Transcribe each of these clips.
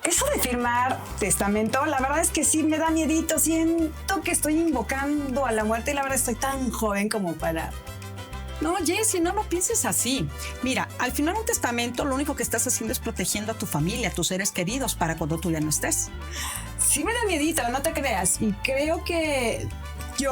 Eso de firmar testamento, la verdad es que sí me da miedito. Siento que estoy invocando a la muerte y la verdad estoy tan joven como para... No, Jessy, no lo pienses así. Mira, al firmar un testamento, lo único que estás haciendo es protegiendo a tu familia, a tus seres queridos para cuando tú ya no estés. Sí me da miedito, no te creas. Y creo que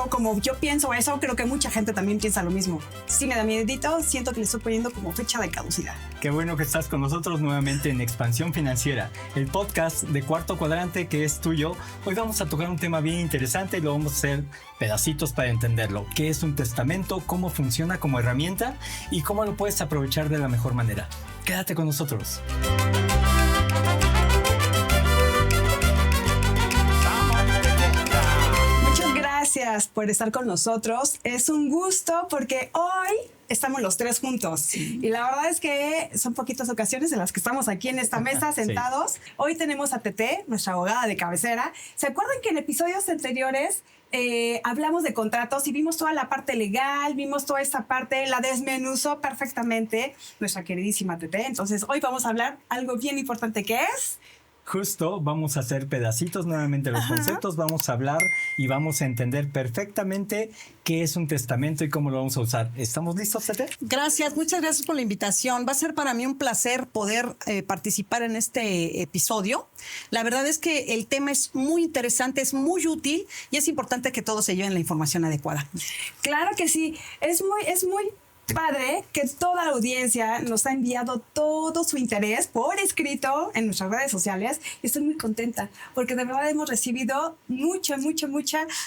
como yo pienso eso, creo que mucha gente también piensa lo mismo. Sí me da miedito, siento que le estoy poniendo como fecha de caducidad. Qué bueno que estás con nosotros nuevamente en Expansión Financiera, el podcast de Cuarto Cuadrante que es tuyo. Hoy vamos a tocar un tema bien interesante y lo vamos a hacer pedacitos para entenderlo. ¿Qué es un testamento? ¿Cómo funciona como herramienta? ¿Y cómo lo puedes aprovechar de la mejor manera? Quédate con nosotros. Gracias por estar con nosotros. Es un gusto porque hoy estamos los tres juntos. Sí. Y la verdad es que son poquitas ocasiones en las que estamos aquí en esta mesa sentados. Sí. Hoy tenemos a Tete, nuestra abogada de cabecera. ¿Se acuerdan que en episodios anteriores hablamos de contratos y vimos toda la parte legal, vimos toda esta parte, la desmenuzó perfectamente nuestra queridísima Tete? Entonces hoy vamos a hablar algo bien importante que es... Justo, vamos a hacer pedacitos nuevamente los conceptos, vamos a hablar y vamos a entender perfectamente qué es un testamento y cómo lo vamos a usar. ¿Estamos listos, Tete? Gracias, muchas gracias por la invitación. Va a ser para mí un placer poder participar en este episodio. La verdad es que el tema es muy interesante, es muy útil y es importante que todos se lleven la información adecuada. Claro que sí, es muy padre que toda la audiencia nos ha enviado todo su interés por escrito en nuestras redes sociales y estoy muy contenta porque de verdad hemos recibido muchas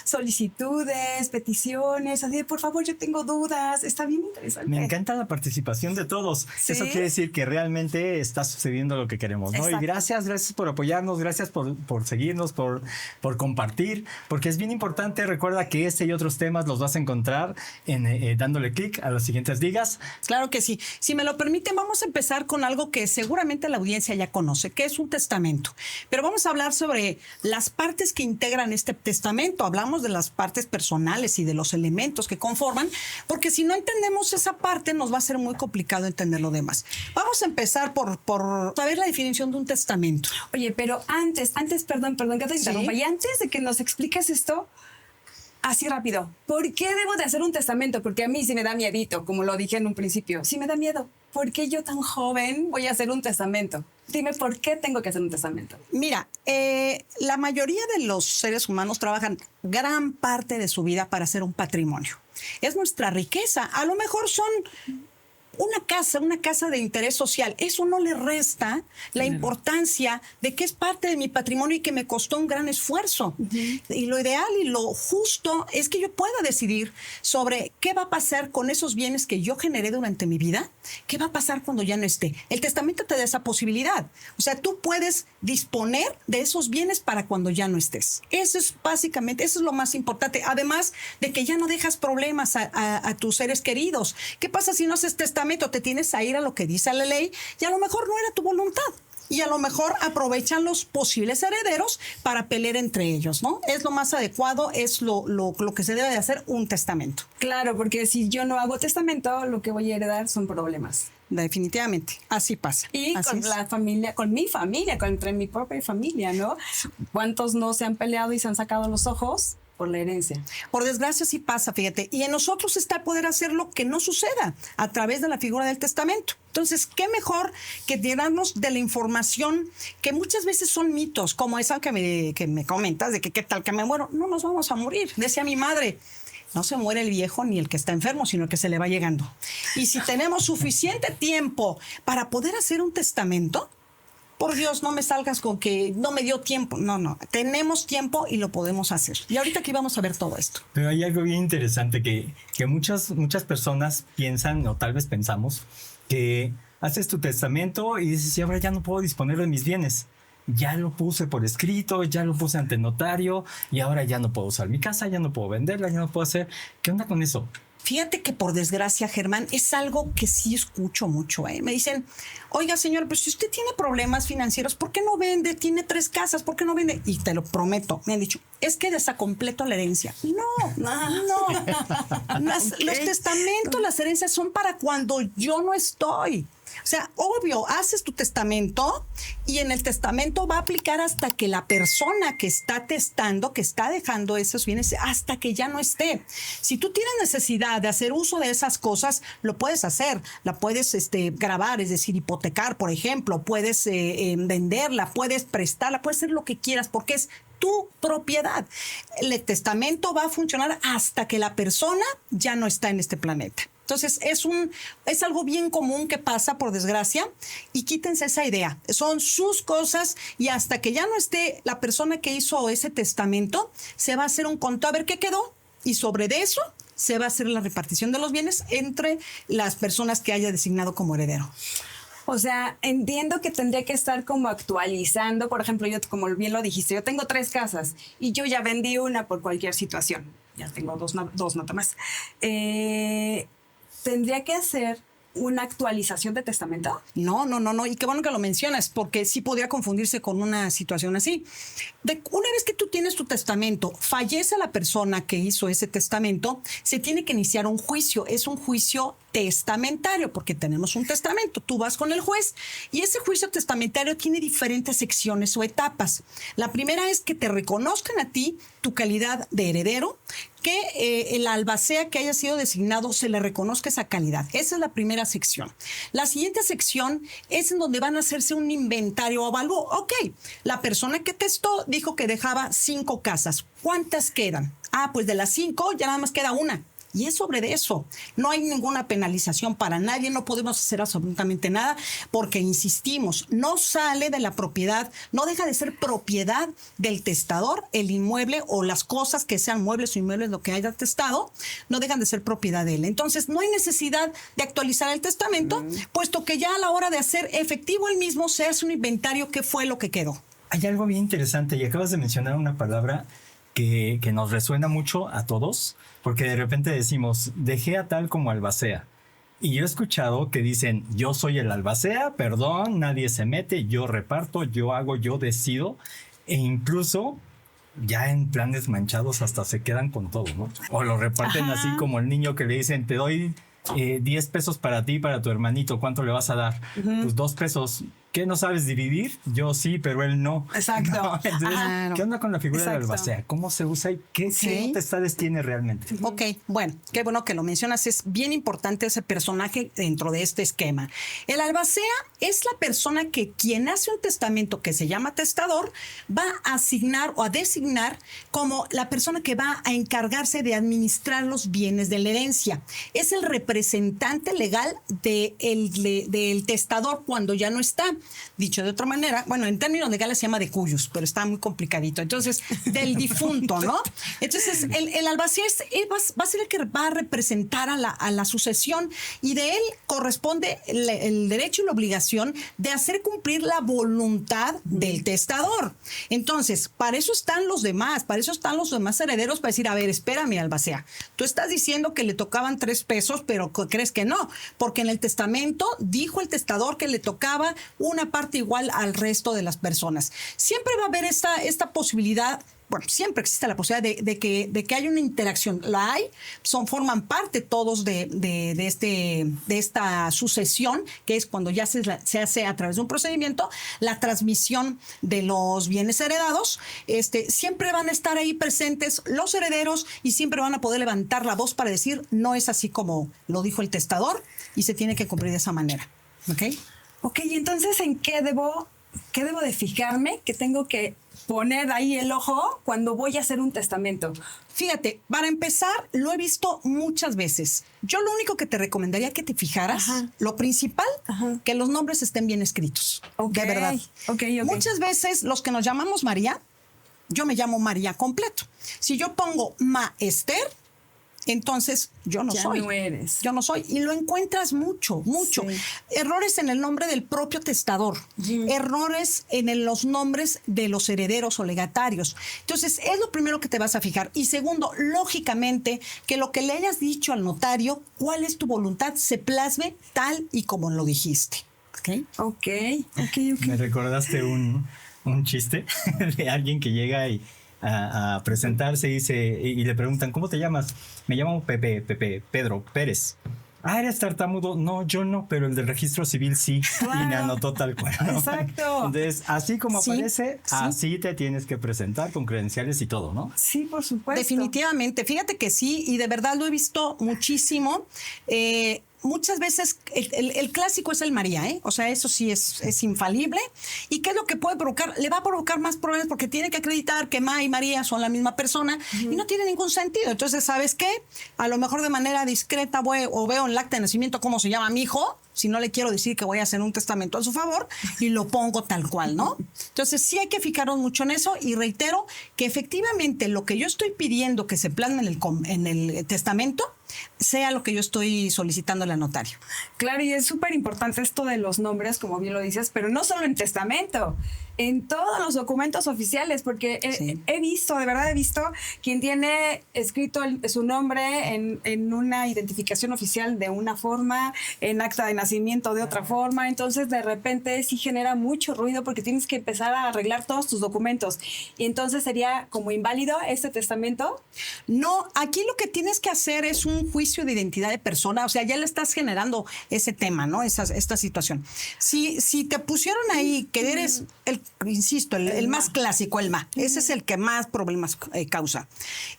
solicitudes, peticiones, así de por favor yo tengo dudas, está bien interesante. Me encanta la participación de todos. ¿Sí? Eso quiere decir que realmente está sucediendo lo que queremos, ¿no? Exacto. Y gracias por apoyarnos, gracias por seguirnos, por compartir, porque es bien importante. Recuerda que este y otros temas los vas a encontrar dándole clic a los siguientes digas. Claro que sí. Si me lo permiten, vamos a empezar con algo que seguramente la audiencia ya conoce, que es un testamento. Pero vamos a hablar sobre las partes que integran este testamento. Hablamos de las partes personales y de los elementos que conforman, porque si no entendemos esa parte, nos va a ser muy complicado entender lo demás. Vamos a empezar por saber la definición de un testamento. Oye, pero antes, perdón que te interrumpa. ¿Sí? Y antes de que nos expliques esto, así rápido, ¿por qué debo de hacer un testamento? Porque a mí sí me da miedito, como lo dije en un principio. Sí me da miedo. ¿Por qué yo tan joven voy a hacer un testamento? Dime, ¿por qué tengo que hacer un testamento? Mira, la mayoría de los seres humanos trabajan gran parte de su vida para hacer un patrimonio. Es nuestra riqueza. A lo mejor son... una casa de interés social. Eso no le resta la importancia de que es parte de mi patrimonio y que me costó un gran esfuerzo. Y lo ideal y lo justo es que yo pueda decidir sobre qué va a pasar con esos bienes que yo generé durante mi vida, qué va a pasar cuando ya no esté. El testamento te da esa posibilidad. O sea, tú puedes disponer de esos bienes para cuando ya no estés. Eso es básicamente, eso es lo más importante. Además de que ya no dejas problemas a tus seres queridos. ¿Qué pasa si no haces testamento? Te tienes a ir a lo que dice la ley y a lo mejor no era tu voluntad. Y a lo mejor aprovechan los posibles herederos para pelear entre ellos, ¿no? Es lo más adecuado, es lo que se debe de hacer un testamento. Claro, porque si yo no hago testamento, lo que voy a heredar son problemas. Definitivamente, así pasa. Y así con la familia, con mi familia, entre mi propia familia, ¿no? ¿Cuántos no se han peleado y se han sacado los ojos por la herencia? Por desgracia sí pasa, fíjate. Y en nosotros está poder hacer lo que no suceda a través de la figura del testamento. Entonces, ¿qué mejor que llenarnos de la información que muchas veces son mitos, como esa que me comentas de que qué tal que me muero? No nos vamos a morir. Decía mi madre, no se muere el viejo ni el que está enfermo, sino el que se le va llegando. Y si tenemos suficiente tiempo para poder hacer un testamento, por Dios, no me salgas con que no me dio tiempo. No, tenemos tiempo y lo podemos hacer. Y ahorita aquí vamos a ver todo esto. Pero hay algo bien interesante que muchas personas piensan, o tal vez pensamos, que haces tu testamento y dices, y ahora ya no puedo disponer de mis bienes. Ya lo puse por escrito, ya lo puse ante notario y ahora ya no puedo usar mi casa, ya no puedo venderla, ya no puedo hacer... ¿Qué onda con eso? Fíjate que por desgracia, Germán, es algo que sí escucho mucho. Me dicen, oiga, señor, pues si usted tiene problemas financieros, ¿por qué no vende? Tiene 3 casas, ¿por qué no vende? Y te lo prometo, me han dicho, es que desacompleto la herencia. No. Los testamentos, las herencias son para cuando yo no estoy. O sea, obvio, haces tu testamento y en el testamento va a aplicar hasta que la persona que está testando, que está dejando esos bienes, hasta que ya no esté. Si tú tienes necesidad de hacer uso de esas cosas, lo puedes hacer. La puedes grabar, es decir, hipotecar, por ejemplo. Puedes venderla, puedes prestarla, puedes hacer lo que quieras porque es tu propiedad. El testamento va a funcionar hasta que la persona ya no está en este planeta. Entonces, es algo bien común que pasa, por desgracia, y quítense esa idea. Son sus cosas y hasta que ya no esté la persona que hizo ese testamento, se va a hacer un conteo a ver qué quedó y sobre de eso se va a hacer la repartición de los bienes entre las personas que haya designado como heredero. O sea, entiendo que tendría que estar como actualizando. Por ejemplo, yo, como bien lo dijiste, yo tengo 3 casas y yo ya vendí una por cualquier situación. Ya tengo dos nada más. ¿Tendría que hacer una actualización de testamento? No. Y qué bueno que lo mencionas, porque sí podría confundirse con una situación así. Una vez que tú tienes tu testamento, fallece la persona que hizo ese testamento, se tiene que iniciar un juicio. Es un juicio testamentario, porque tenemos un testamento. Tú vas con el juez y ese juicio testamentario tiene diferentes secciones o etapas. La primera es que te reconozcan a ti tu calidad de heredero, que el albacea que haya sido designado se le reconozca esa calidad. Esa es la primera sección. La siguiente sección es en donde van a hacerse un inventario o avalúo. Ok, la persona que testó dijo que dejaba 5 casas. ¿Cuántas quedan? Pues de las 5 ya nada más queda una. Y es sobre de eso. No hay ninguna penalización para nadie, no podemos hacer absolutamente nada porque, insistimos, no sale de la propiedad, no deja de ser propiedad del testador, el inmueble o las cosas que sean muebles o inmuebles, lo que haya testado, no dejan de ser propiedad de él. Entonces, no hay necesidad de actualizar el testamento, puesto que ya a la hora de hacer efectivo el mismo, se hace un inventario qué fue lo que quedó. Hay algo bien interesante y acabas de mencionar una palabra que nos resuena mucho a todos, porque de repente decimos, dejé a tal como albacea. Y yo he escuchado que dicen, yo soy el albacea, perdón, nadie se mete, yo reparto, yo hago, yo decido. E incluso ya en planes manchados hasta se quedan con todo, ¿no? O lo reparten así como el niño que le dicen, te doy 10 pesos para ti y para tu hermanito, ¿cuánto le vas a dar? Pues 2 pesos. ¿Qué, no sabes dividir? Yo sí, pero él no. Exacto. No, entonces, ¿qué onda con la figura del albacea? ¿Cómo se usa y qué potestades tiene realmente? Ok, bueno, qué bueno que lo mencionas. Es bien importante ese personaje dentro de este esquema. El albacea es la persona que quien hace un testamento que se llama testador va a asignar o a designar como la persona que va a encargarse de administrar los bienes de la herencia. Es el representante legal del testador cuando ya no está. Dicho de otra manera, bueno, en términos legales se llama de cuyos, pero está muy complicadito. Entonces, del difunto, ¿no? Entonces, el albacea va a ser el que va a representar a la sucesión y de él corresponde el derecho y la obligación de hacer cumplir la voluntad del testador. Entonces, para eso están los demás herederos para decir, a ver, espérame, albacea, tú estás diciendo que le tocaban 3 pesos, pero crees que no, porque en el testamento dijo el testador que le tocaba una parte igual al resto de las personas. Siempre va a haber esta posibilidad. Bueno, siempre existe la posibilidad de que haya una interacción. La hay, forman parte todos de esta sucesión, que es cuando ya se hace a través de un procedimiento, la transmisión de los bienes heredados. Siempre van a estar ahí presentes los herederos y siempre van a poder levantar la voz para decir, no es así como lo dijo el testador y se tiene que cumplir de esa manera. ¿Ok? Ok, entonces, ¿en qué debo de fijarme? ¿Qué tengo que poner ahí el ojo cuando voy a hacer un testamento? Fíjate, para empezar, lo he visto muchas veces. Yo lo único que te recomendaría que te fijaras, lo principal, que los nombres estén bien escritos. De verdad. Okay. Muchas veces los que nos llamamos María, yo me llamo María completo. Si yo pongo Ma Esther, entonces yo no soy. No eres. Yo no soy. Y lo encuentras mucho. Sí. Errores en el nombre del propio testador. Errores en los nombres de los herederos o legatarios. Entonces, es lo primero que te vas a fijar. Y segundo, lógicamente, que lo que le hayas dicho al notario, cuál es tu voluntad, se plasme tal y como lo dijiste. Ok. Me recordaste un chiste de alguien que llega a presentarse y le preguntan, ¿cómo te llamas? Me llamo Pedro Pérez. Ah, ¿eres tartamudo? No, yo no, pero el del registro civil sí. Claro. Y me anotó tal cual, ¿no? Exacto. Entonces, así como Sí, aparece, sí. así te tienes que presentar con credenciales y todo, ¿no? Sí, por supuesto. Definitivamente, fíjate que sí, y de verdad lo he visto muchísimo. Muchas veces el clásico es el María, ¿eh? O sea, eso sí es infalible. ¿Y qué es lo que puede provocar? Le va a provocar más problemas porque tiene que acreditar que Ma y María son la misma persona y no tiene ningún sentido. Entonces, ¿sabes qué? A lo mejor de manera discreta o veo en el acta de nacimiento cómo se llama mi hijo, si no le quiero decir que voy a hacer un testamento a su favor, y lo pongo tal cual, ¿no? Entonces sí hay que fijarnos mucho en eso, y reitero que efectivamente lo que yo estoy pidiendo que se plasme en el testamento sea lo que yo estoy solicitando al notario. Claro, y es súper importante esto de los nombres, como bien lo dices, pero no solo en testamento, en todos los documentos oficiales, porque Sí. he visto, de verdad he visto, quien tiene escrito su nombre en una identificación oficial de una forma, en acta de nacimiento de otra forma, entonces de repente sí genera mucho ruido porque tienes que empezar a arreglar todos tus documentos. Y entonces sería como inválido este testamento. No, aquí lo que tienes que hacer es un juicio de identidad de persona, o sea, ya le estás generando ese tema, ¿no? Esta situación. Si te pusieron ahí que eres, insisto, el más clásico, el Ma, ese es el que más problemas causa.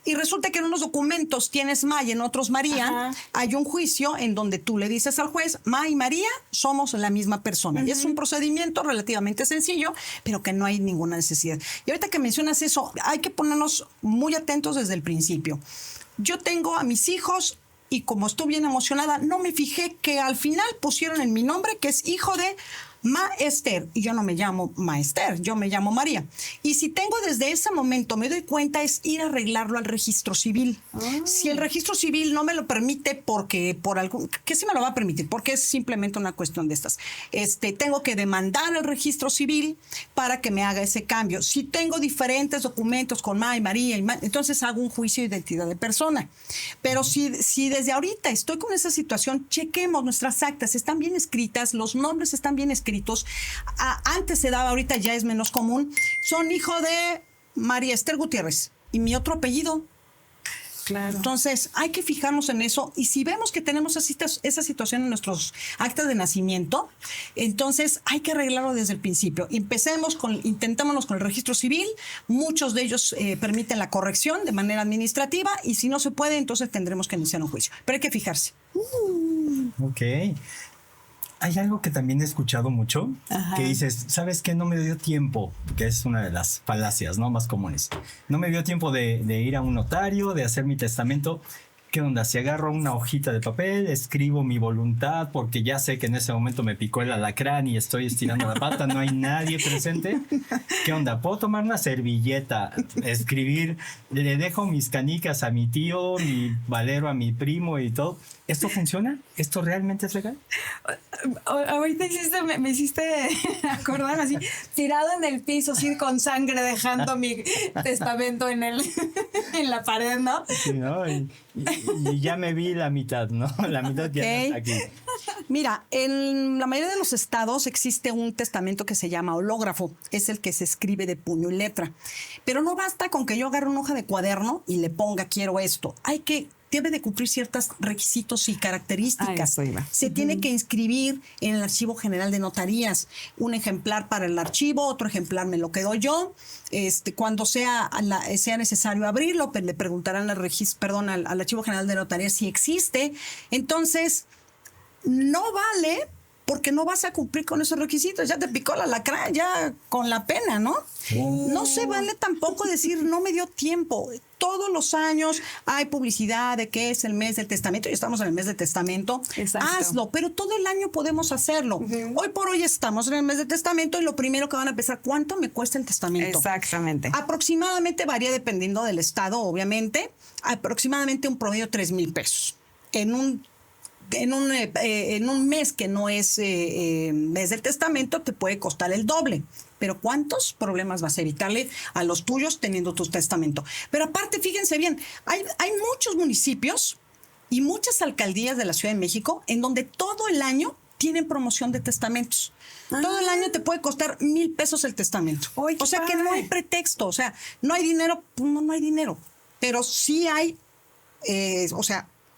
Y resulta que en unos documentos tienes Ma y en otros María, hay un juicio en donde tú le dices al juez, Ma y María somos la misma persona. Y es un procedimiento relativamente sencillo, pero que no hay ninguna necesidad. Y ahorita que mencionas eso, hay que ponernos muy atentos desde el principio. Yo tengo a mis hijos y como estoy bien emocionada, no me fijé que al final pusieron en mi nombre que es hijo de Ma Esther, y yo no me llamo Ma Esther, yo me llamo María. Y si tengo desde ese momento, me doy cuenta, es ir a arreglarlo al registro civil. Si el registro civil no me lo permite porque por algún, que sí me lo va a permitir, porque es simplemente una cuestión de estas. Tengo que demandar al registro civil para que me haga ese cambio. Si tengo diferentes documentos con Ma y María, entonces hago un juicio de identidad de persona. Pero si desde ahorita estoy con esa situación, chequemos nuestras actas, están bien escritas, los nombres están bien escritos. Antes se daba, ahorita ya es menos común. Son hijo de María Esther Gutiérrez y mi otro apellido. Claro. Entonces, hay que fijarnos en eso. Y si vemos que tenemos esa situación en nuestros actas de nacimiento, entonces hay que arreglarlo desde el principio. Intentémonos con el registro civil. Muchos de ellos permiten la corrección de manera administrativa. Y si no se puede, entonces tendremos que iniciar un juicio. Pero hay que fijarse. Ok. Hay algo que también he escuchado mucho, que dices, ¿sabes qué? No me dio tiempo, que es una de las falacias, ¿no?, más comunes. No me dio tiempo de ir a un notario, de hacer mi testamento. ¿Qué onda? Si agarro una hojita de papel, escribo mi voluntad, porque ya sé que en ese momento me picó el alacrán y estoy estirando la pata, no hay nadie presente. ¿Qué onda? ¿Puedo tomar una servilleta, escribir, le dejo mis canicas a mi tío, mi valero a mi primo y todo? ¿Esto funciona? ¿Esto realmente es legal? Ahorita me hiciste acordar así, tirado en el piso, así con sangre, dejando mi testamento en la pared, ¿no? Sí, ¿no? Y ya me vi la mitad, ¿no? La mitad ya no está aquí. Mira, en la mayoría de los estados existe un testamento que se llama hológrafo. Es el que se escribe de puño y letra. Pero no basta con que yo agarre una hoja de cuaderno y le ponga quiero esto. Debe de cumplir ciertos requisitos y características. Se tiene que inscribir en el Archivo General de Notarías. Un ejemplar para el archivo, otro ejemplar me lo quedo yo. Cuando sea necesario abrirlo, le preguntarán al Archivo General de Notarías si existe. Entonces, no vale porque no vas a cumplir con esos requisitos. Ya te picó la alacrán, ya con la pena, ¿no? No se vale tampoco decir no me dio tiempo. Todos los años hay publicidad de que es el mes del testamento y estamos en el mes del testamento. Exacto. Hazlo, pero todo el año podemos hacerlo. Hoy por hoy estamos en el mes del testamento y lo primero que van a pensar, ¿cuánto me cuesta el testamento? Exactamente. Aproximadamente varía dependiendo del estado, obviamente. Aproximadamente un promedio de 3,000 pesos. En un mes que no es mes del testamento te puede costar el doble. Pero ¿cuántos problemas vas a evitarle a los tuyos teniendo tu testamento? Pero aparte, fíjense bien, hay muchos municipios y muchas alcaldías de la Ciudad de México en donde todo el año tienen promoción de testamentos. Todo el año te puede costar 1,000 pesos el testamento. Oye, o sea que no hay pretexto. O sea, no hay dinero, pues no hay dinero. Pero sí hay,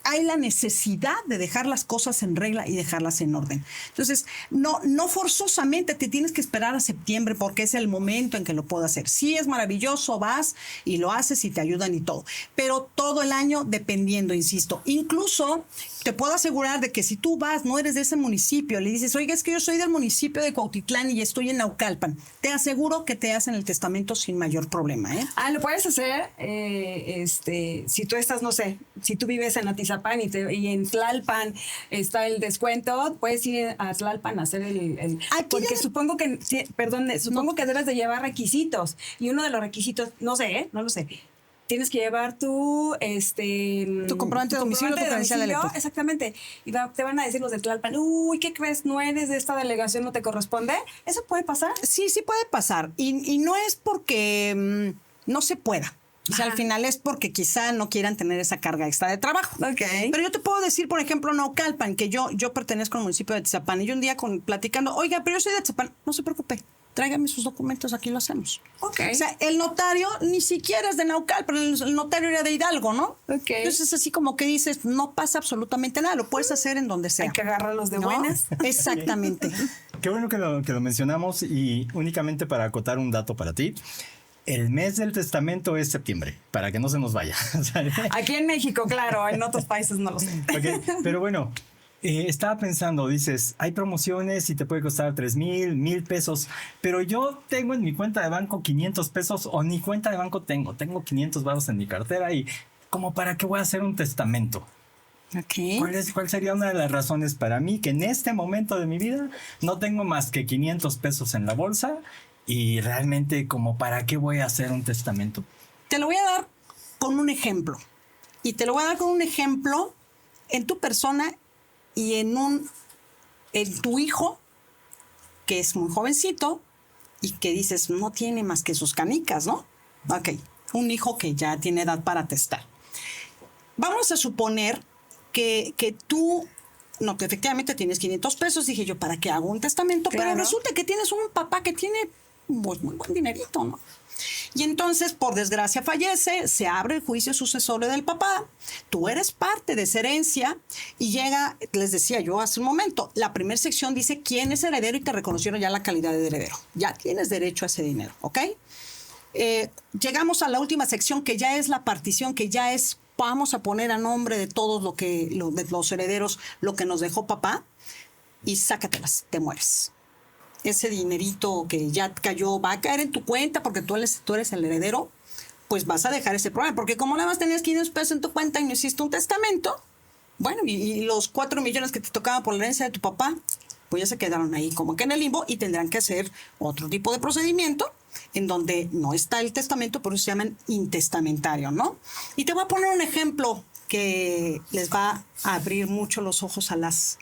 hay la necesidad de dejar las cosas en regla y dejarlas en orden. Entonces, no forzosamente te tienes que esperar a septiembre porque es el momento en que lo puedo hacer. Sí, es maravilloso, vas y lo haces y te ayudan y todo. Pero todo el año dependiendo, insisto. Incluso te puedo asegurar de que si tú vas, no eres de ese municipio, le dices, oiga, es que yo soy del municipio de Cuautitlán y estoy en Naucalpan, te aseguro que te hacen el testamento sin mayor problema, ¿eh? Lo puedes hacer, si tú estás, no sé, si tú vives en Atizapán y en Tlalpan está el descuento, puedes ir a Tlalpan a hacer porque supongo que, sí, perdón, supongo que debes de llevar requisitos, y uno de los requisitos, no sé, no lo sé. Tienes que llevar tu comprobante de domicilio, tu credencial electoral. Exactamente. Y te van a decir los de Tlalpan, uy, ¿qué crees? ¿No eres de esta delegación? ¿No te corresponde? ¿Eso puede pasar? Sí puede pasar. Y no es porque no se pueda. O sea, al final es porque quizá no quieran tener esa carga extra de trabajo. Okay. Pero yo te puedo decir, por ejemplo, Naucalpan, que yo pertenezco al municipio de Atizapán, y yo un día platicando, oiga, pero yo soy de Atizapán, no se preocupe. Tráigame sus documentos, aquí lo hacemos. Okay. O sea, el notario ni siquiera es de Naucalpan, el notario era de Hidalgo, ¿no? Okay. Entonces, así como que dices, no pasa absolutamente nada, lo puedes hacer en donde sea. Hay que agarrarlos de buenas. Exactamente. Qué bueno que lo mencionamos, y únicamente para acotar un dato para ti. El mes del testamento es septiembre, para que no se nos vaya. Aquí en México, claro, en otros países no lo sé. Okay, pero bueno, estaba pensando, dices, hay promociones y te puede costar 3,000, 1,000 pesos, pero yo tengo en mi cuenta de banco 500 pesos, o ni cuenta de banco tengo 500 varos en mi cartera, y ¿como para qué voy a hacer un testamento? Okay. ¿Cuál sería una de las razones para mí que en este momento de mi vida no tengo más que 500 pesos en la bolsa? Y realmente, ¿como para qué voy a hacer un testamento? Te lo voy a dar con un ejemplo. Y te lo voy a dar con un ejemplo en tu persona y en tu hijo, que es muy jovencito y que dices, no tiene más que sus canicas, ¿no? Ok, un hijo que ya tiene edad para testar. Vamos a suponer que tú, no, que efectivamente tienes 500 pesos. Dije yo, ¿para qué hago un testamento? Claro. Pero resulta que tienes un papá que tiene pues, muy buen dinerito, ¿no? Y entonces, por desgracia, fallece, se abre el juicio sucesorio del papá, tú eres parte de esa herencia y llega, les decía yo hace un momento, la primera sección dice quién es heredero y te reconocieron ya la calidad de heredero. Ya tienes derecho a ese dinero, ¿ok? Llegamos a la última sección, que ya es la partición, que ya es, vamos a poner a nombre de todos de los herederos lo que nos dejó papá, y sácatelas, te mueres. Ese dinerito que ya cayó va a caer en tu cuenta porque tú eres el heredero, pues vas a dejar ese problema. Porque como nada más tenías 500 pesos en tu cuenta y no hiciste un testamento, bueno, y los 4 millones que te tocaban por la herencia de tu papá, pues ya se quedaron ahí como que en el limbo, y tendrán que hacer otro tipo de procedimiento en donde no está el testamento, por eso se llaman intestamentario, ¿no? Y te voy a poner un ejemplo que les va a abrir mucho los ojos a las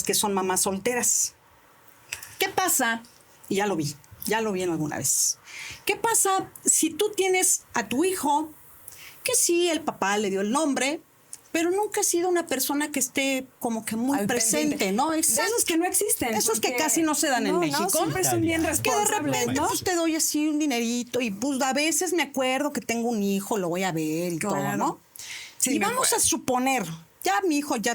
que son mamás solteras. ¿Qué pasa? Y ya lo vi en alguna vez. ¿Qué pasa si tú tienes a tu hijo que sí, el papá le dio el nombre, pero nunca ha sido una persona que esté como que muy presente, ¿no? Esos que no existen. Esos que casi no se dan en México. No, siempre son bien responsables, que de repente pues, te doy así un dinerito y pues a veces me acuerdo que tengo un hijo, lo voy a ver y todo, ¿no? Sí, y vamos a suponer,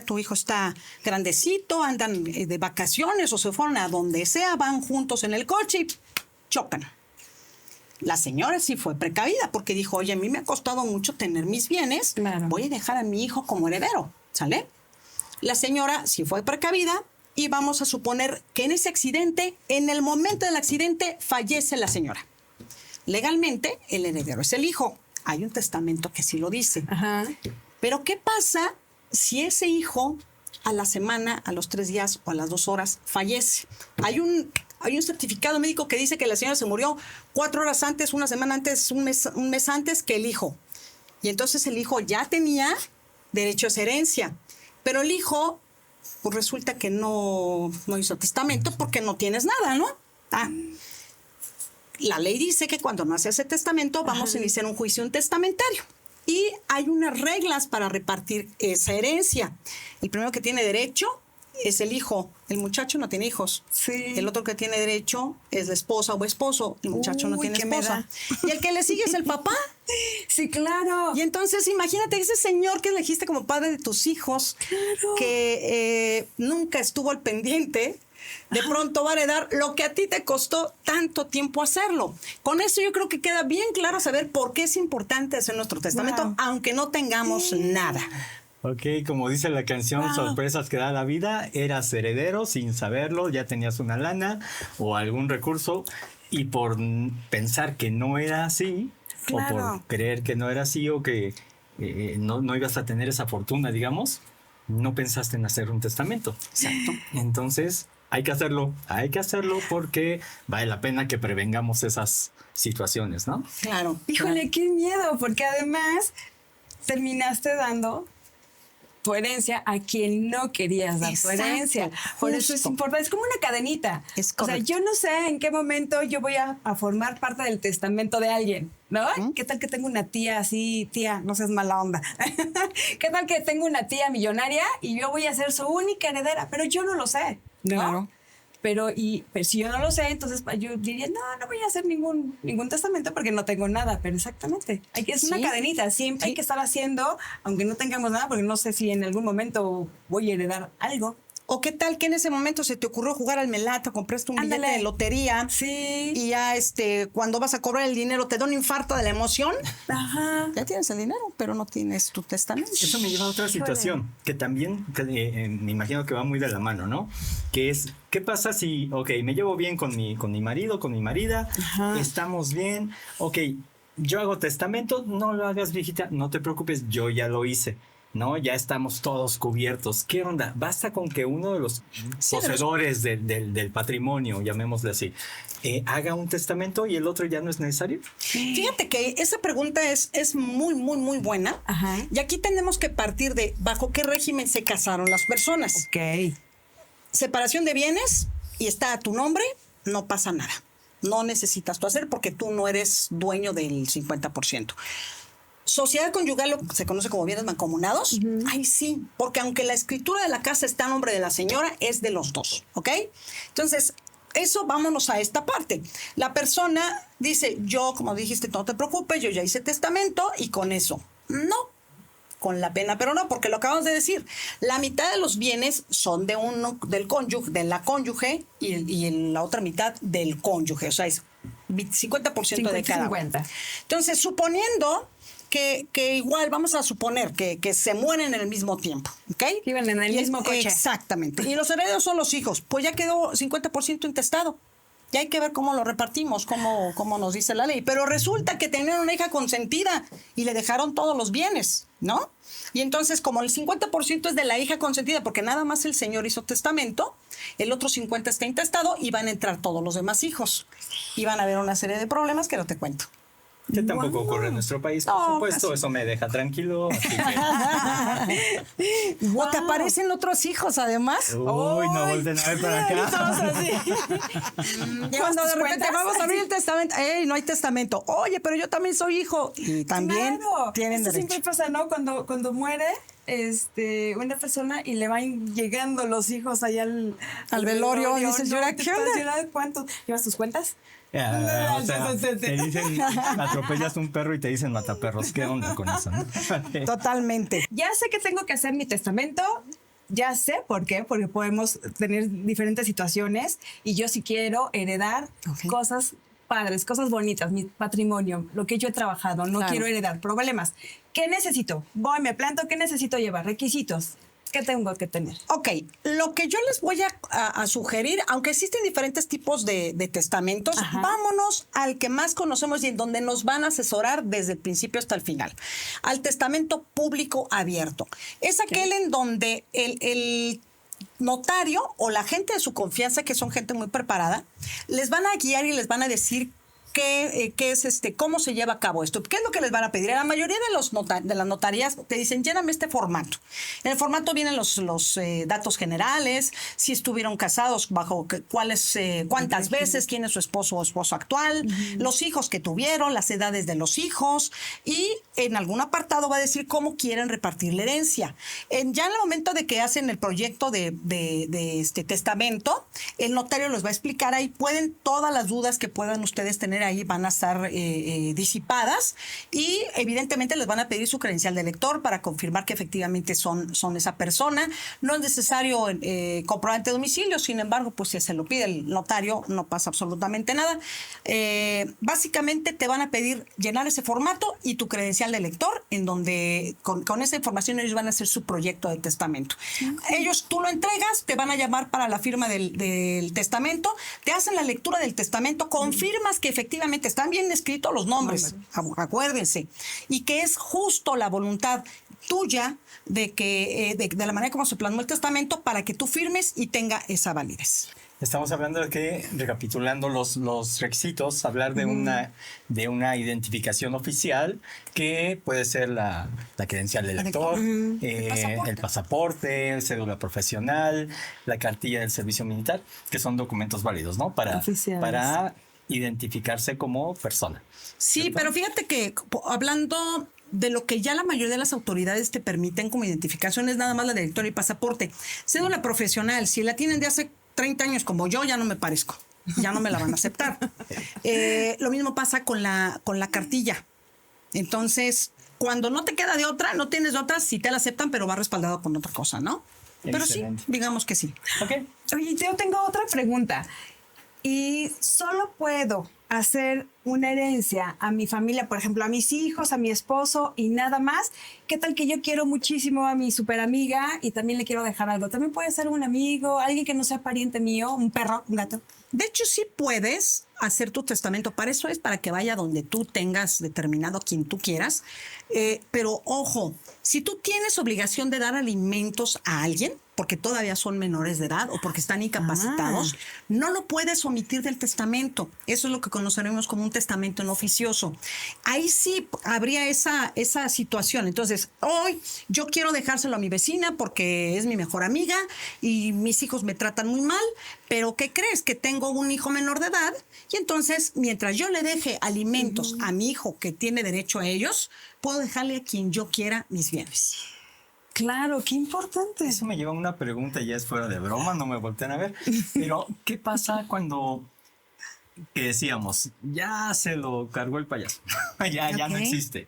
tu hijo está grandecito, andan de vacaciones o se fueron a donde sea, van juntos en el coche y chocan. La señora sí fue precavida porque dijo, oye, a mí me ha costado mucho tener mis bienes, claro, voy a dejar a mi hijo como heredero, ¿sale? La señora sí fue precavida y vamos a suponer que en ese accidente, en el momento del accidente, fallece la señora. Legalmente, el heredero es el hijo. Hay un testamento que sí lo dice. Ajá. Pero ¿qué pasa si ese hijo a la semana, a los 3 días o a las 2 horas fallece? Hay un certificado médico que dice que la señora se murió 4 horas antes, una semana antes, un mes antes que el hijo. Y entonces el hijo ya tenía derecho a esa herencia. Pero el hijo, pues resulta que no hizo testamento porque no tienes nada, ¿no? La ley dice que cuando no se hace testamento vamos a iniciar un juicio testamentario. Y hay unas reglas para repartir esa herencia. El primero que tiene derecho es el hijo. El muchacho no tiene hijos. Sí. El otro que tiene derecho es la esposa o esposo. El muchacho no Uy, tiene ¿qué me esposa. da? Y el que le sigue es el papá. Sí, claro. Y entonces imagínate ese señor que elegiste como padre de tus hijos, Claro. que nunca estuvo al pendiente, de pronto va a heredar lo que a ti te costó tanto tiempo hacerlo. Con eso yo creo que queda bien claro saber por qué es importante hacer nuestro testamento, Wow. aunque no tengamos nada. Ok, como dice la canción, Wow. sorpresas que da la vida, eras heredero sin saberlo, ya tenías una lana o algún recurso y por pensar que no era así, o Claro. por creer que no era así o que no ibas a tener esa fortuna, digamos, no pensaste en hacer un testamento. Exacto. Entonces, hay que hacerlo porque vale la pena que prevengamos esas situaciones, ¿no? Claro. Híjole, qué miedo, porque además terminaste dando tu herencia a quien no querías dar tu Exacto, herencia. Por eso es justo. importante, es como una cadenita. Es o sea, correcto. yo no sé en qué momento yo voy a formar parte del testamento de alguien, ¿no? ¿Qué tal que tengo una tía así, tía, no seas mala onda? ¿Qué tal que tengo una tía millonaria y yo voy a ser su única heredera? Pero yo no lo sé, ¿no? Claro. Pero si yo no lo sé, entonces yo diría, no voy a hacer ningún testamento porque no tengo nada. Pero exactamente, es una Sí. cadenita. Siempre hay que estar haciendo, aunque no tengamos nada, porque no sé si en algún momento voy a heredar algo. ¿O qué tal que en ese momento se te ocurrió jugar al melate, compraste un Ándale. billete de lotería Sí. y ya cuando vas a cobrar el dinero te da un infarto de la emoción? Ajá. Ya tienes el dinero, pero no tienes tu testamento. Eso me lleva a otra situación que también me imagino que va muy de la mano, ¿no? Que es, ¿qué pasa si, ok, me llevo bien con mi marido, con mi marida, Ajá. estamos bien, ok, yo hago testamento, no lo hagas, viejita, no te preocupes, yo ya lo hice. ¿No? Ya estamos todos cubiertos. ¿Qué onda? Basta con que uno de los poseedores del patrimonio, llamémosle así, haga un testamento y el otro ya no es necesario. Fíjate que esa pregunta es muy, muy, muy buena. Ajá. Y aquí tenemos que partir de bajo qué régimen se casaron las personas. Ok. Separación de bienes y está a tu nombre, no pasa nada. No necesitas tú hacer porque tú no eres dueño del 50%. Sociedad conyugal, lo que se conoce como bienes mancomunados, ahí sí, porque aunque la escritura de la casa está a nombre de la señora, es de los dos, ¿ok? Entonces, eso vámonos a esta parte. La persona dice, yo, como dijiste, no te preocupes, yo ya hice testamento y con eso. No, con la pena, pero no, porque lo acabamos de decir. La mitad de los bienes son de del cónyuge, de la cónyuge y la otra mitad del cónyuge, o sea, es 50% de cada uno. 50. Entonces, suponiendo que igual vamos a suponer que se mueren en el mismo tiempo, ¿ok? Que iban en el mismo coche. Exactamente. Y los herederos son los hijos. Pues ya quedó 50% intestado. Ya hay que ver cómo lo repartimos, cómo nos dice la ley. Pero resulta que tenían una hija consentida y le dejaron todos los bienes, ¿no? Y entonces, como el 50% es de la hija consentida, porque nada más el señor hizo testamento, el otro 50% está intestado y van a entrar todos los demás hijos. Y van a haber una serie de problemas que no te cuento. Que tampoco ocurre en nuestro país, por No, supuesto, eso me deja tranquilo. Así que, O te aparecen otros hijos, además. uy, no vuelven a ver para acá. Cuando de tus repente cuentas? vamos a abrir el testamento, ¡ey, no hay testamento! Oye, pero yo también soy hijo. Y también Claro. tienen Esto derecho. siempre pasa, ¿no? Cuando muere una persona y le van llegando los hijos allá al velorio, y dices, ¿no? "¿Ahora qué onda?" ¿Cuántos? ¿Llevas tus cuentas? O sea, te dicen, atropellas un perro y te dicen mataperros. ¿Qué onda con eso? ¿No? Totalmente. Ya sé que tengo que hacer mi testamento. Ya sé por qué, porque podemos tener diferentes situaciones y yo sí quiero heredar Ok. cosas padres, cosas bonitas, mi patrimonio, lo que yo he trabajado, no Claro. quiero heredar problemas. ¿Qué necesito? Voy, me planto, ¿qué necesito llevar? Requisitos. ¿Qué tengo que tener? Ok, lo que yo les voy a sugerir, aunque existen diferentes tipos de testamentos, Ajá. vámonos al que más conocemos y en donde nos van a asesorar desde el principio hasta el final, al testamento público abierto. Es aquel en donde el notario o la gente de su confianza, que son gente muy preparada, les van a guiar y les van a decir qué es cómo se lleva a cabo esto. ¿Qué es lo que les van a pedir? A la mayoría de las notarías te dicen, lléname este formato. En el formato vienen los datos generales, si estuvieron casados, bajo cuántas veces, quién es su esposo o esposo actual, los hijos que tuvieron, las edades de los hijos, y en algún apartado va a decir cómo quieren repartir la herencia. Ya en el momento de que hacen el proyecto de testamento, el notario les va a explicar ahí, todas las dudas que puedan ustedes tener ahí van a estar disipadas, y evidentemente les van a pedir su credencial de lector para confirmar que efectivamente son esa persona. No es necesario comprobante de domicilio, sin embargo, pues si se lo pide el notario no pasa absolutamente nada. Básicamente te van a pedir llenar ese formato y tu credencial de lector, en donde con esa información ellos van a hacer su proyecto de testamento. Tú lo entregas, te van a llamar para la firma del testamento, te hacen la lectura del testamento, confirmas que efectivamente están bien escritos los nombres, acuérdense, y que es justo la voluntad tuya de la manera como se plasmó el testamento, para que tú firmes y tenga esa validez. Estamos hablando de que, recapitulando los requisitos, hablar de una identificación oficial, que puede ser la credencial del lector, el pasaporte, cédula profesional, la cartilla del servicio militar, que son documentos válidos, ¿no? Para identificarse como persona. Sí, ¿cierto? pero fíjate que hablando de lo que ya la mayoría de las autoridades te permiten como identificación, es nada más la de lector y pasaporte. Cédula profesional, si la tienen de hace 30 años como yo, ya no me parezco, ya no me la van a aceptar. Lo mismo pasa con la cartilla. Entonces, cuando no te queda de otra, no tienes de otra, sí te la aceptan, pero va respaldado con otra cosa, ¿no? Pero sí, digamos que sí. Okay. Oye, yo tengo otra pregunta. ¿Y solo puedo hacer una herencia a mi familia, por ejemplo, a mis hijos, a mi esposo y nada más? ¿Qué tal que yo quiero muchísimo a mi super amiga y también le quiero dejar algo? ¿También puede ser un amigo, alguien que no sea pariente mío, un perro, un gato? De hecho, sí puedes hacer tu testamento. Para eso es para que vaya donde tú tengas determinado a quien tú quieras. Pero ojo, si tú tienes obligación de dar alimentos a alguien, porque todavía son menores de edad o porque están incapacitados, no lo puedes omitir del testamento. Eso es lo que conoceremos como un testamento no oficioso. Ahí sí habría esa situación. Entonces, hoy yo quiero dejárselo a mi vecina porque es mi mejor amiga y mis hijos me tratan muy mal, pero ¿qué crees? Que tengo un hijo menor de edad, y entonces mientras yo le deje alimentos a mi hijo que tiene derecho a ellos, puedo dejarle a quien yo quiera mis bienes. Claro, qué importante. Eso me lleva a una pregunta, ya es fuera de broma, no me volteen a ver. Pero, ¿qué pasa cuando, que decíamos, ya se lo cargó el payaso, ya no existe,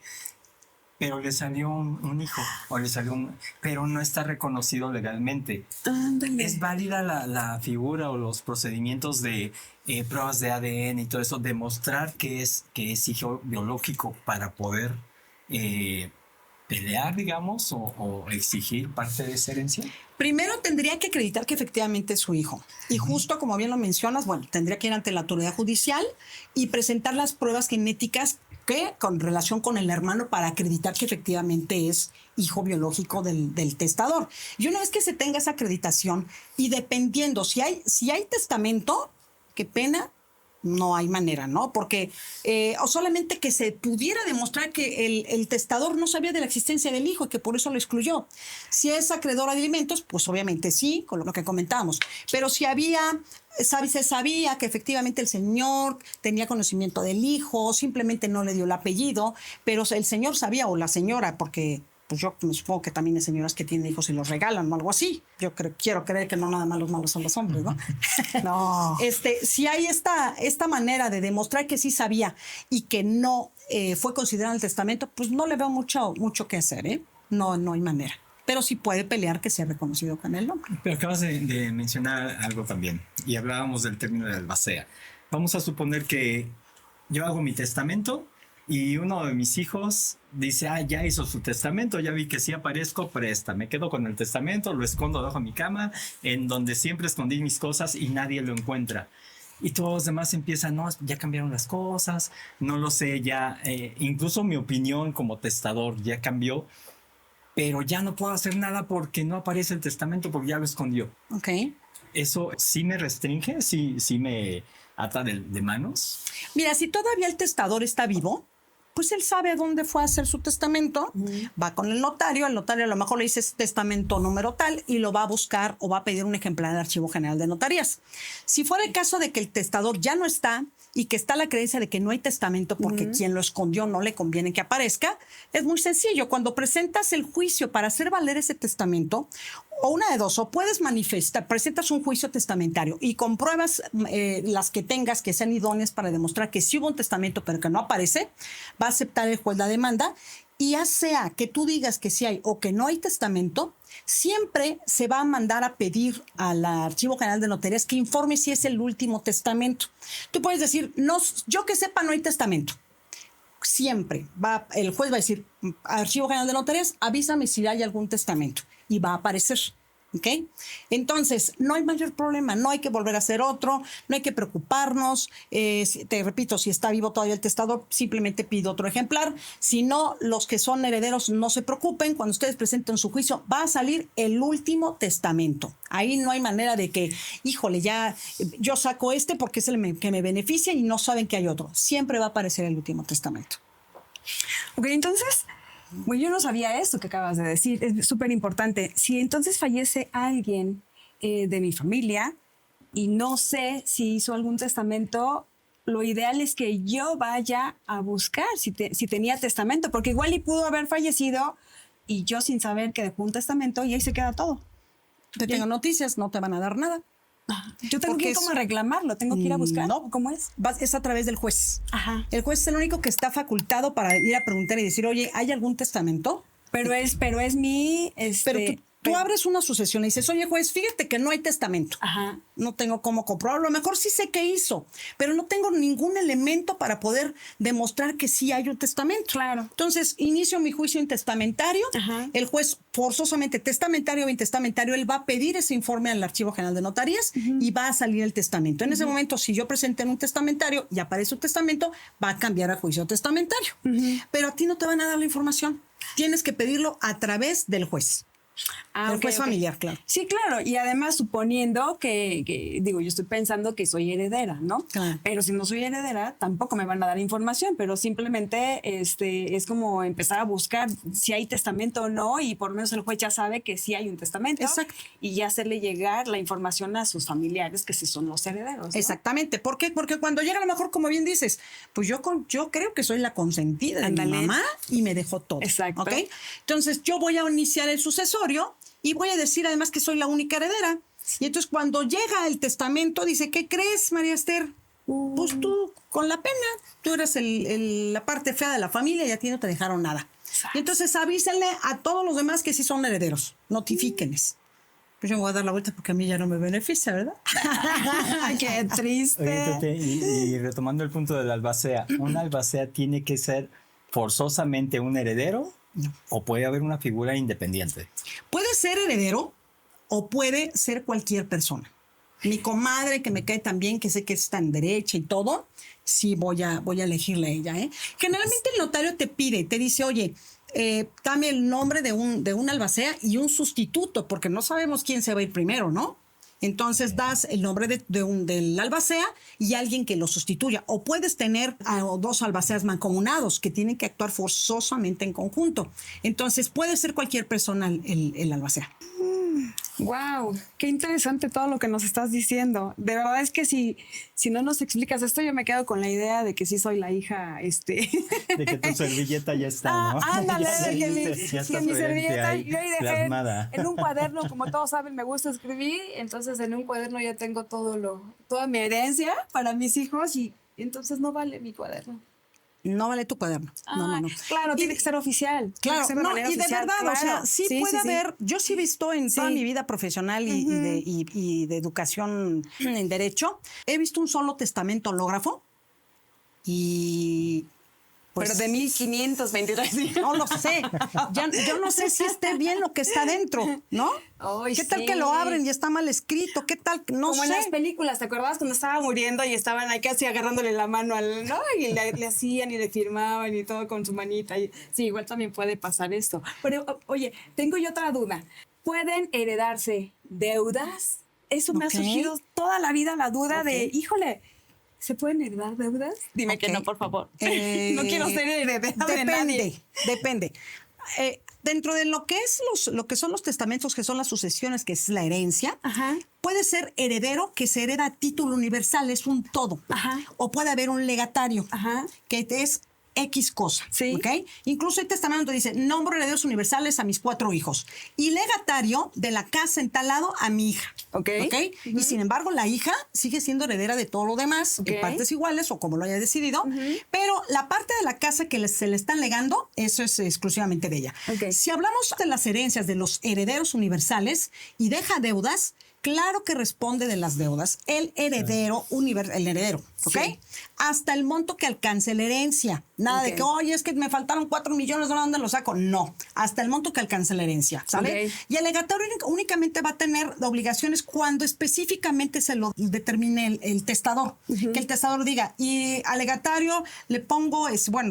pero le salió un hijo, o le salió pero no está reconocido legalmente? Ándale. ¿Es válida la figura o los procedimientos de pruebas de ADN y todo eso, demostrar que es hijo biológico para poder pelear, digamos, o exigir parte de esa herencia? Primero tendría que acreditar que efectivamente es su hijo. Y justo como bien lo mencionas, bueno, tendría que ir ante la autoridad judicial y presentar las pruebas genéticas con relación con el hermano, para acreditar que efectivamente es hijo biológico del testador. Y una vez que se tenga esa acreditación, y dependiendo si hay testamento, qué pena, no hay manera, ¿no? Porque o solamente que se pudiera demostrar que el testador no sabía de la existencia del hijo y que por eso lo excluyó. Si es acreedor a alimentos, pues obviamente sí, con lo que comentábamos. Pero si se sabía que efectivamente el señor tenía conocimiento del hijo, simplemente no le dio el apellido, pero el señor sabía, o la señora, porque pues yo me supongo que también hay señoras que tienen hijos y los regalan o algo así. Yo quiero creer que no nada más los malos son los hombres, ¿no? No. Si hay esta manera de demostrar que sí sabía y que no fue considerado el testamento, pues no le veo mucho que hacer, ¿eh? No hay manera. Pero sí puede pelear que sea reconocido con el nombre. Pero acabas de mencionar algo también, y hablábamos del término de albacea. Vamos a suponer que yo hago mi testamento y uno de mis hijos dice, ya hizo su testamento, ya vi que sí aparezco, presta. Me quedo con el testamento, lo escondo debajo de mi cama, en donde siempre escondí mis cosas y nadie lo encuentra. Y todos los demás empiezan, no, ya cambiaron las cosas, no lo sé, ya, incluso mi opinión como testador ya cambió, pero ya no puedo hacer nada porque no aparece el testamento, porque ya lo escondió. Ok. ¿Eso sí me restringe? ¿Sí me ata de manos? Mira, si todavía el testador está vivo, pues él sabe dónde fue a hacer su testamento, va con el notario a lo mejor le dice testamento número tal y lo va a buscar o va a pedir un ejemplar del Archivo General de Notarías. Si fuera el caso de que el testador ya no está y que está la creencia de que no hay testamento porque quien lo escondió no le conviene que aparezca, es muy sencillo. Cuando presentas el juicio para hacer valer ese testamento, o una de dos, o puedes manifestar, presentas un juicio testamentario y compruebas las que tengas que sean idóneas para demostrar que sí hubo un testamento pero que no aparece, va a aceptar el juez la demanda y ya sea que tú digas que sí hay o que no hay testamento, siempre se va a mandar a pedir al Archivo General de Notarías que informe si es el último testamento. Tú puedes decir, no, yo que sepa no hay testamento. Siempre el juez va a decir, Archivo General de Notarías, avísame si hay algún testamento y va a aparecer. ¿Ok? Entonces, no hay mayor problema, no hay que volver a hacer otro, no hay que preocuparnos. Te repito, si está vivo todavía el testador, simplemente pide otro ejemplar. Si no, los que son herederos no se preocupen, cuando ustedes presenten su juicio, va a salir el último testamento. Ahí no hay manera de que, híjole, ya yo saco este porque es el que me beneficia y no saben que hay otro. Siempre va a aparecer el último testamento. Ok, entonces, bueno, yo no sabía esto que acabas de decir, es súper importante. Si entonces fallece alguien de mi familia y no sé si hizo algún testamento, lo ideal es que yo vaya a buscar si tenía testamento, porque igual y pudo haber fallecido y yo sin saber que dejó un testamento y ahí se queda todo. Te tengo noticias, no te van a dar nada. Yo tengo que ir como a reclamarlo, tengo que ir a buscar. No, ¿Cómo es? Es a través del juez. Ajá. El juez es el único que está facultado para ir a preguntar y decir, oye, ¿hay algún testamento? Pero es mi... Pero tú abres una sucesión y dices, oye, juez, fíjate que no hay testamento. Ajá. No tengo cómo comprobarlo. A lo mejor sí sé qué hizo, pero no tengo ningún elemento para poder demostrar que sí hay un testamento. Claro. Entonces, inicio mi juicio intestamentario. Ajá. El juez, forzosamente, testamentario o intestamentario, él va a pedir ese informe al Archivo General de Notarías y va a salir el testamento. En ese momento, si yo presenté en un testamentario y aparece un testamento, va a cambiar a juicio testamentario. Pero a ti no te van a dar la información. Tienes que pedirlo a través del juez. El juez familiar, claro. Sí, claro. Y además, suponiendo que, digo, yo estoy pensando que soy heredera, ¿no? Claro. Pero si no soy heredera, tampoco me van a dar información, pero simplemente es como empezar a buscar si hay testamento o no, y por lo menos el juez ya sabe que sí hay un testamento. Exacto. Y ya hacerle llegar la información a sus familiares, que sí son los herederos, ¿no? Exactamente. ¿Por qué? Porque cuando llega a lo mejor, como bien dices, pues yo creo que soy la consentida de mi mamá y me dejó todo. Exacto. ¿Ok? Entonces yo voy a iniciar el sucesorio y voy a decir además que soy la única heredera. Y entonces cuando llega el testamento dice, ¿qué crees, María Esther? Pues tú, con la pena, tú eres la parte fea de la familia y a ti no te dejaron nada. Y entonces avísenle a todos los demás que sí son herederos. Notifíquenles. Pues yo me voy a dar la vuelta porque a mí ya no me beneficia, ¿verdad? ¡Qué triste! Oye, Tete, y retomando el punto de la albacea, ¿una albacea tiene que ser forzosamente un heredero o puede haber una figura independiente? Puede ser heredero o puede ser cualquier persona. Mi comadre, que me cae tan bien, que sé que está en derecha y todo, sí voy a elegirle a ella. Generalmente el notario te dice, oye, dame el nombre de un albacea y un sustituto, porque no sabemos quién se va a ir primero, ¿no? Entonces das el nombre del albacea y alguien que lo sustituya. O puedes tener a dos albaceas mancomunados que tienen que actuar forzosamente en conjunto. Entonces puede ser cualquier persona el albacea. Wow, qué interesante todo lo que nos estás diciendo. De verdad es que si no nos explicas esto, yo me quedo con la idea de que sí soy la hija, De que tu servilleta ya está, ¿no? Ándale, ya mi está servilleta, ahí yo ahí dejé plasmada. en un cuaderno, como todos saben, me gusta escribir, entonces en un cuaderno ya tengo toda mi herencia para mis hijos y entonces no vale mi cuaderno. No vale tu cuaderno. No. Claro, tiene que ser oficial. Claro, ser de y de verdad, claro. o sea, sí puede haber, yo sí he visto en toda Sí. mi vida profesional y de educación en derecho, he visto un solo testamento hológrafo y... Pues, pero de 1523. no lo sé. Yo no sé si esté bien lo que está dentro, ¿no? Ay, ¿Qué tal sí. que lo abren y está mal escrito? ¿Qué tal? No Como sé. en las películas, ¿te acuerdas cuando estaba muriendo y estaban ahí casi agarrándole la mano al, ¿no? Y le hacían y le firmaban y todo con su manita. Y, sí, igual también puede pasar esto. Pero, oye, tengo yo otra duda. ¿Pueden heredarse deudas? Eso me ha Ok. surgido toda la vida la duda de, híjole, ¿Se pueden heredar deudas? Dime que Ok. no, por favor. No quiero ser heredera de nadie. Depende. Dentro de lo que son los testamentos, que son las sucesiones, que es la herencia, Ajá. puede ser heredero, que se hereda a título universal, es un todo. Ajá. O puede haber un legatario, Ajá. que es X cosa. Sí. ¿Ok? Incluso el testamento dice, nombro herederos universales a mis 4 hijos. Y legatario de la casa en tal lado a mi hija. Ok. ¿Ok? Y sin embargo, la hija sigue siendo heredera de todo lo demás, Ok. en partes iguales o como lo haya decidido. Pero la parte de la casa que se le están legando, eso es exclusivamente de ella. Ok. Si hablamos de las herencias de los herederos universales y deja deudas, claro que responde de las deudas el heredero el heredero, ¿ok? Sí. Hasta el monto que alcance la herencia. Nada de Ok. que, oye, es que me faltaron 4 millones, ¿dónde los saco? No, hasta el monto que alcance la herencia, ¿sale? Ok. Y el legatario únicamente va a tener obligaciones cuando específicamente se lo determine el testador. Que el testador diga, y al legatario le pongo,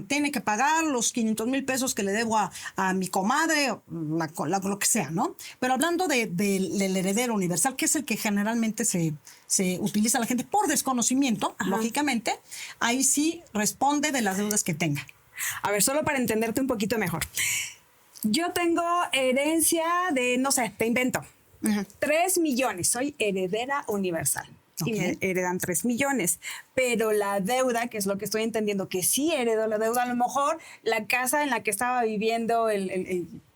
tiene que pagar los 500 mil pesos que le debo a mi comadre, o lo que sea, ¿no? Pero hablando del heredero universal, que es el que generalmente se utiliza la gente por desconocimiento, lógicamente, ahí sí responde de las deudas que tenga. A ver, solo para entenderte un poquito mejor. Yo tengo herencia de, no sé, te invento, 3 millones. Soy heredera universal. Y Ok. me heredan 3 millones. Pero la deuda, que es lo que estoy entendiendo, que sí heredo la deuda, a lo mejor la casa en la que estaba viviendo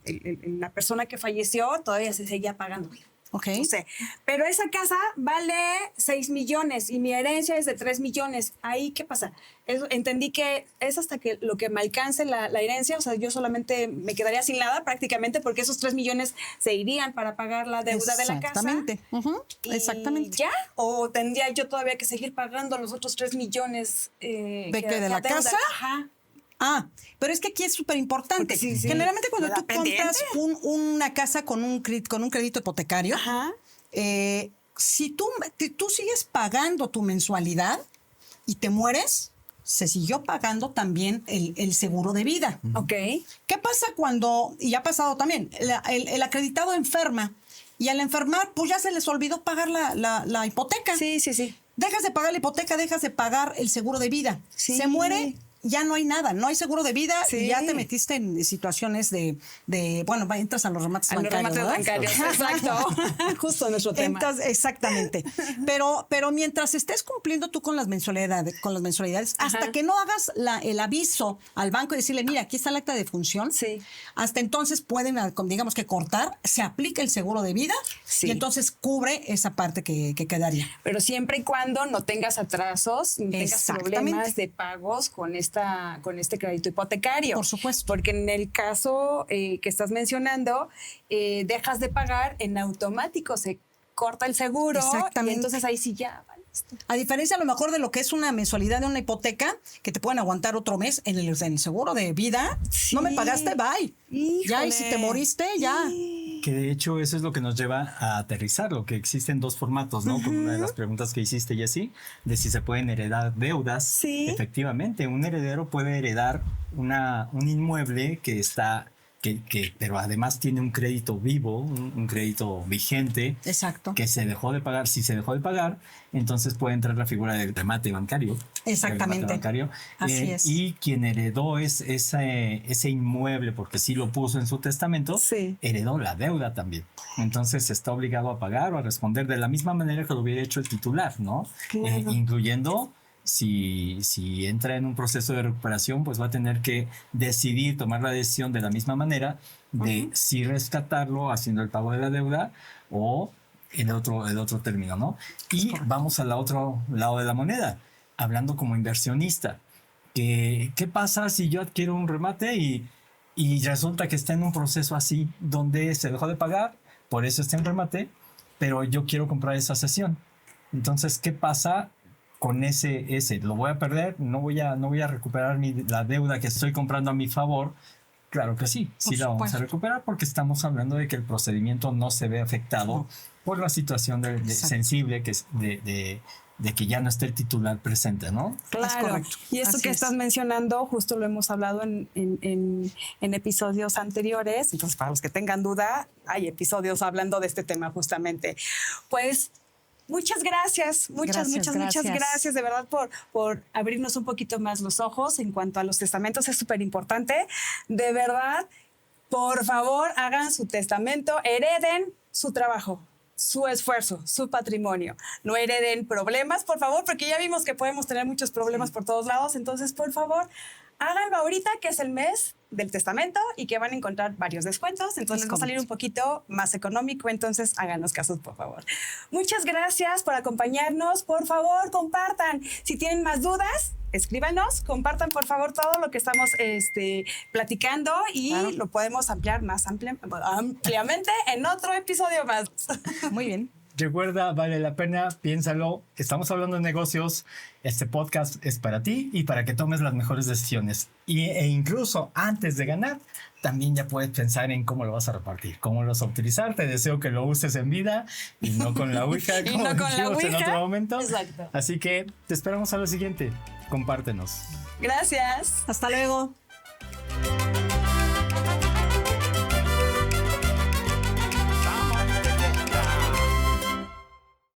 la persona que falleció todavía se seguía pagando. ¿Ok? No sé. Pero esa casa vale 6 millones y mi herencia es de 3 millones. ¿Ahí qué pasa? Entendí que es hasta que lo que me alcance la herencia, o sea, yo solamente me quedaría sin nada prácticamente porque esos 3 millones se irían para pagar la deuda de la casa. Exactamente. ¿Y Exactamente. ya? ¿O tendría yo todavía que seguir pagando los otros 3 millones? ¿De qué? ¿De la deuda? casa? Ajá. Pero es que aquí es súper importante. Porque sí, Generalmente cuando me da tú compras pendiente. una casa con un crédito hipotecario, Ajá. si tú sigues pagando tu mensualidad y te mueres, se siguió pagando también el seguro de vida. Ok. ¿Qué pasa cuando, y ha pasado también, el acreditado enferma y al enfermar, pues ya se les olvidó pagar la hipoteca? Sí, sí, sí. Dejas de pagar la hipoteca, dejas de pagar el seguro de vida. Sí. Se muere, ya no hay nada, no hay seguro de vida Sí. y ya te metiste en situaciones entras a los remates A los bancarios. remates ¿verdad? bancarios, exacto. Justo nuestro tema. Entonces, exactamente. Pero mientras estés cumpliendo tú con las mensualidades, hasta Ajá. que no hagas el aviso al banco y decirle, mira, aquí está el acta de función, Sí. hasta entonces pueden, digamos que cortar, se aplica el seguro de vida Sí. y entonces cubre esa parte que quedaría. Pero siempre y cuando no tengas atrasos, ni tengas Exactamente. problemas de pagos con este crédito hipotecario. Por supuesto. Porque en el caso que estás mencionando, dejas de pagar en automático, se corta el seguro. Exactamente. Y entonces ahí sí ya. A diferencia a lo mejor de lo que es una mensualidad de una hipoteca, que te pueden aguantar otro mes en el seguro de vida, Sí. no me pagaste, bye. Ya, y si te moriste, ya. Que de hecho eso es lo que nos lleva a aterrizar, lo que existen 2 formatos, ¿no? Con una de las preguntas que hiciste, Jessy, de si se pueden heredar deudas. Sí. Efectivamente, un heredero puede heredar un inmueble que está, pero además tiene un crédito vivo, un crédito vigente. Exacto. Que se dejó de pagar. Si se dejó de pagar, entonces puede entrar la figura del remate bancario. Exactamente. El remate bancario. Así es. Y quien heredó ese inmueble, porque sí lo puso en su testamento, Sí. heredó la deuda también. Entonces está obligado a pagar o a responder de la misma manera que lo hubiera hecho el titular, ¿no? Claro. Incluyendo si entra en un proceso de recuperación, pues va a tener que decidir, tomar la decisión de la misma manera de si rescatarlo haciendo el pago de la deuda o el otro término, ¿no? Y vamos al otro lado de la moneda, hablando como inversionista. ¿Qué pasa si yo adquiero un remate y resulta que está en un proceso así, donde se dejó de pagar, por eso está en remate, pero yo quiero comprar esa sesión? Entonces, ¿qué pasa con ese? ¿Lo voy a perder? ¿No voy a recuperar la deuda que estoy comprando a mi favor? Claro que sí, sí la vamos a recuperar porque estamos hablando de que el procedimiento no se ve afectado por la situación sensible que es de que ya no esté el titular presente, ¿no? Claro. Es correcto. Y esto Así que es. estás mencionando, justo lo hemos hablado en episodios anteriores. Entonces, para los que tengan duda, hay episodios hablando de este tema justamente. Pues Muchas gracias, muchas gracias de verdad por abrirnos un poquito más los ojos en cuanto a los testamentos, es súper importante. De verdad, por favor, hagan su testamento, hereden su trabajo, su esfuerzo, su patrimonio. No hereden problemas, por favor, porque ya vimos que podemos tener muchos problemas por todos lados. Entonces, por favor, háganlo ahorita, que es el mes del testamento y que van a encontrar varios descuentos. Entonces, les va a salir un poquito más económico. Entonces, háganos caso, por favor. Muchas gracias por acompañarnos. Por favor, compartan. Si tienen más dudas, escríbanos, compartan por favor todo lo que estamos platicando y lo podemos ampliar más ampliamente en otro episodio más. Muy bien. Recuerda, vale la pena, piénsalo. Estamos hablando de negocios. Este podcast es para ti y para que tomes las mejores decisiones. E incluso antes de ganar, también ya puedes pensar en cómo lo vas a repartir, cómo lo vas a utilizar. Te deseo que lo uses en vida y no con la Ouija, como dijimos en otro momento. Exacto. Así que te esperamos a lo siguiente. Compártenos. Gracias. Hasta luego.